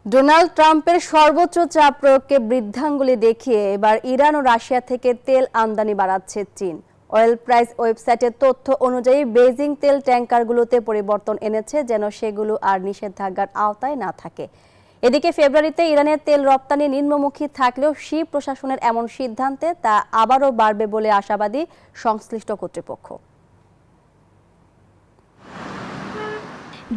Donald ট্রাম্পের সর্বোচ্চ চাপ প্রয়োগকে বৃদ্ধাঙ্গুলি দেখিয়ে এবার ইরান ও রাশিয়া থেকে তেল আমদানি বাড়াচ্ছে চীন। অয়েল প্রাইস ওয়েবসাইটের তথ্য অনুযায়ী বেইজিং তেল ট্যাঙ্কারগুলোতে পরিবর্তন এনেছে যেন সেগুলো আর নিষেধাজ্ঞার আওতায় না থাকে। এদিকে ফেব্রুয়ারিতে ইরানের তেল রপ্তানি নিম্নমুখী থাকলেও শি প্রশাসনের এমন সিদ্ধান্তে তা আবারও বাড়বে বলে আশাবাদী সংশ্লিষ্ট কর্তৃপক্ষ।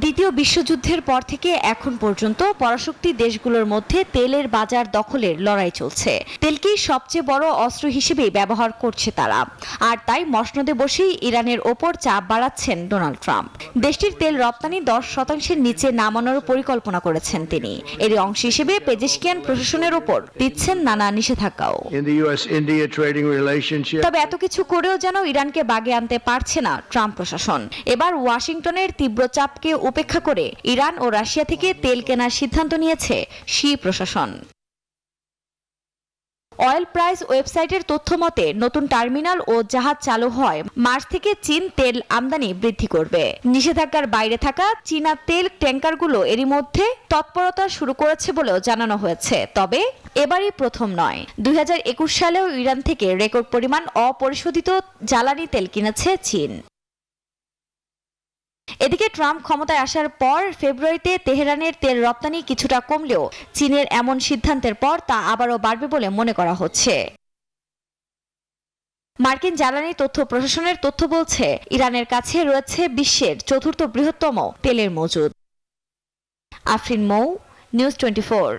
দ্বিতীয় বিশ্বযুদ্ধের পর থেকে এখন পর্যন্ত পরাশক্তি দেশগুলোর মধ্যে তেলের বাজার দখলের লড়াই চলছে। তেলকেই সবচেয়ে বড় অস্ত্র হিসেবে ব্যবহার করছে তারা, আর তাই মসনদে বসেই ইরানের ওপর চাপ বাড়াচ্ছেন ডোনাল্ড ট্রাম্প। দেশটির তেল রপ্তানি 10% নিচে নামানোর পরিকল্পনা করেছেন তিনি। এরই অংশ হিসেবে পেজেশকিয়ান প্রশাসনের ওপর দিচ্ছেন নানা নিষেধাজ্ঞাও। তবে এত কিছু করেও যেন ইরানকে বাগে আনতে পারছে না ট্রাম্প প্রশাসন। এবার ওয়াশিংটনের তীব্র চাপকে উপেক্ষা করে ইরান ও রাশিয়া থেকে তেল কেনার সিদ্ধান্ত নিয়েছে শি প্রশাসন। অয়েল প্রাইস ওয়েবসাইটের তথ্য মতে নতুন টার্মিনাল ও জাহাজ চালু হয় মার্চ থেকে চীন তেল আমদানি বৃদ্ধি করবে। নিষেধাজ্ঞার বাইরে থাকা চীনা তেল ট্যাঙ্কারগুলো এরই মধ্যে তৎপরতা শুরু করেছে বলেও জানানো হয়েছে। তবে এবারই প্রথম নয়, 2021 সালেও ইরান থেকে রেকর্ড পরিমাণ অপরিশোধিত জ্বালানি তেল কিনেছে চীন। এদিকে ট্রাম্প ক্ষমতায় আসার পর ফেব্রুয়ারিতে তেহরানের তেল রপ্তানি কিছুটা কমলেও চীনের এমন সিদ্ধান্তের পর তা আবারও বাড়বে বলে মনে করা হচ্ছে। মার্কিন জ্বালানি তথ্য প্রশাসনের তথ্য বলছে ইরানের কাছে রয়েছে বিশ্বের চতুর্থ বৃহত্তম তেলের মজুদ। আফরিন মৌ, নিউজ 24।